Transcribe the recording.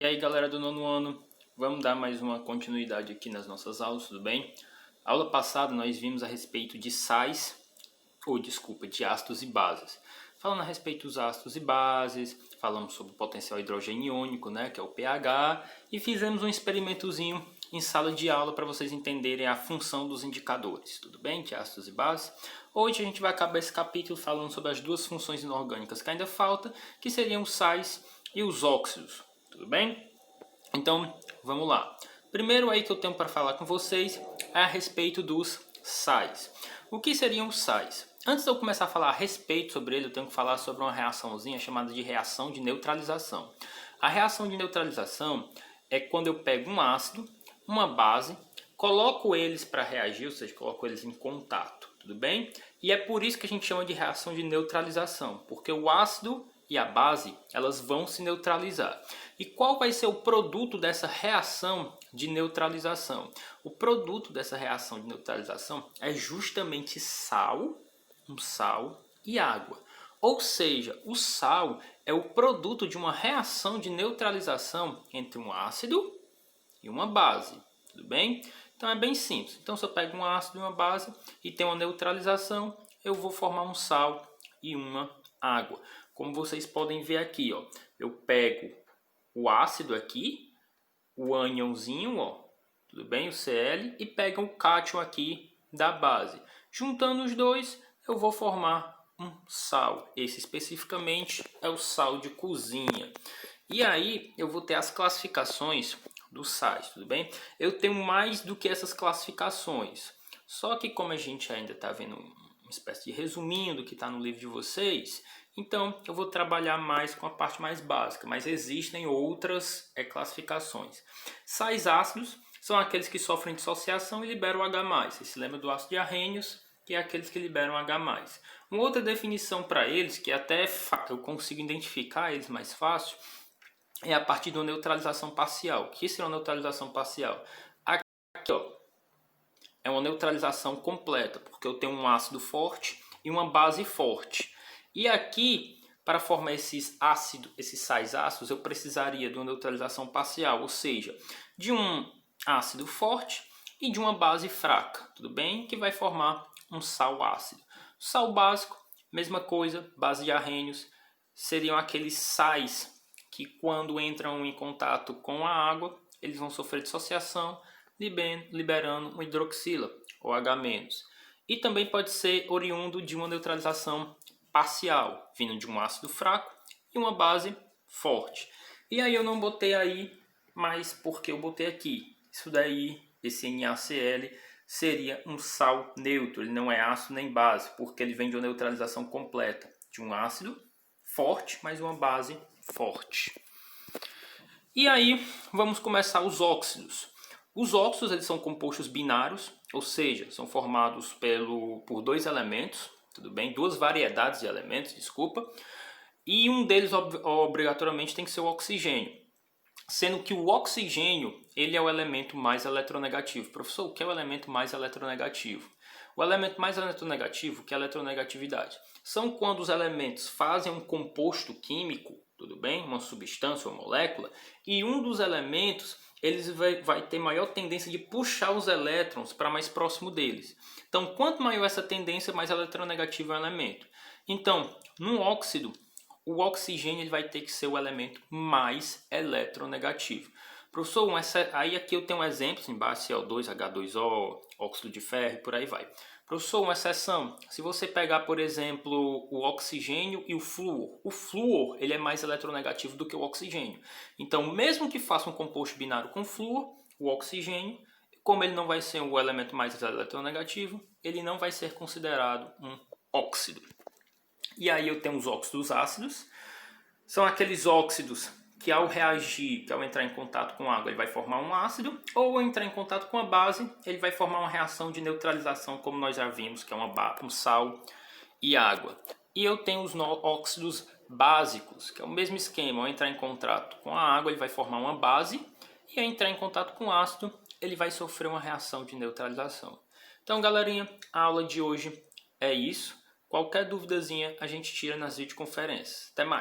E aí galera do nono ano, vamos dar mais uma continuidade aqui nas nossas aulas, tudo bem? A aula passada nós vimos a respeito de sais, de ácidos e bases. Falando a respeito dos ácidos e bases, falamos sobre o potencial hidrogênio iônico, né, que é o pH, e fizemos um experimentozinho em sala de aula para vocês entenderem a função dos indicadores, tudo bem? De ácidos e bases. Hoje a gente vai acabar esse capítulo falando sobre as duas funções inorgânicas que ainda faltam, que seriam os sais e os óxidos. Tudo bem? Então, vamos lá. Primeiro aí que eu tenho para falar com vocês é a respeito dos sais. O que seriam os sais? Antes de eu começar a falar a respeito sobre ele, eu tenho que falar sobre uma reaçãozinha chamada de reação de neutralização. A reação de neutralização é quando eu pego um ácido, uma base, coloco eles para reagir, ou seja, coloco eles em contato, tudo bem? E é por isso que a gente chama de reação de neutralização, porque o ácido e a base, elas vão se neutralizar. E qual vai ser o produto dessa reação de neutralização? O produto dessa reação de neutralização é justamente um sal e água. Ou seja, o sal é o produto de uma reação de neutralização entre um ácido e uma base. Tudo bem? Então é bem simples. Então se eu pego um ácido e uma base e tem uma neutralização, eu vou formar um sal e uma água. Como vocês podem ver aqui, ó, eu pego o ácido aqui, o ânionzinho, ó, tudo bem, o Cl, e pego o cátion aqui da base. Juntando os dois, eu vou formar um sal. Esse especificamente é o sal de cozinha. E aí eu vou ter as classificações dos sais, tudo bem? Eu tenho mais do que essas classificações. Só que como a gente ainda está vendo uma espécie de resuminho do que está no livro de vocês, então eu vou trabalhar mais com a parte mais básica, mas existem outras classificações. Sais ácidos são aqueles que sofrem dissociação e liberam H+. Você se lembra do ácido de Arrhenius, que é aqueles que liberam H+. Uma outra definição para eles, que até eu consigo identificar eles mais fácil, é a partir de uma neutralização parcial. O que será uma neutralização parcial? Aqui, ó, é uma neutralização completa, porque eu tenho um ácido forte e uma base forte. E aqui, para formar esses sais ácidos, eu precisaria de uma neutralização parcial, ou seja, de um ácido forte e de uma base fraca, tudo bem? Que vai formar um sal ácido. Sal básico, mesma coisa, base de Arrhenius, seriam aqueles sais que quando entram em contato com a água, eles vão sofrer dissociação, liberando um hidroxila, ou H-. E também pode ser oriundo de uma neutralização parcial, vindo de um ácido fraco e uma base forte. E aí eu não botei aí, mas porque eu botei aqui. Isso daí, esse NaCl, seria um sal neutro, ele não é ácido nem base, porque ele vem de uma neutralização completa, de um ácido forte, mas uma base forte. E aí vamos começar os óxidos. Os óxidos eles são compostos binários, ou seja, são formados por dois elementos, tudo bem? Duas variedades de elementos, desculpa. E um deles obrigatoriamente tem que ser o oxigênio. Sendo que o oxigênio ele é o elemento mais eletronegativo. Professor, o que é o elemento mais eletronegativo? O elemento mais eletronegativo, que é a eletronegatividade, são quando os elementos fazem um composto químico, tudo bem? Uma substância ou molécula, e um dos elementos eles vai ter maior tendência de puxar os elétrons para mais próximo deles. Então, quanto maior essa tendência, mais eletronegativo é o elemento. Então, no óxido, o oxigênio ele vai ter que ser o elemento mais eletronegativo. Professor, aí aqui eu tenho um exemplo, embaixo CO2, H2O, óxido de ferro e por aí vai. Professor, uma exceção, se você pegar, por exemplo, o oxigênio e o flúor ele é mais eletronegativo do que o oxigênio. Então, mesmo que faça um composto binário com flúor, o oxigênio, como ele não vai ser o elemento mais eletronegativo, ele não vai ser considerado um óxido. E aí eu tenho os óxidos ácidos, são aqueles óxidos que ao reagir, que ao entrar em contato com água, ele vai formar um ácido, ou ao entrar em contato com a base, ele vai formar uma reação de neutralização, como nós já vimos, que é um sal e água. E eu tenho os óxidos básicos, que é o mesmo esquema, ao entrar em contato com a água, ele vai formar uma base, e ao entrar em contato com o ácido, ele vai sofrer uma reação de neutralização. Então, galerinha, a aula de hoje é isso. Qualquer duvidazinha a gente tira nas videoconferências. Até mais!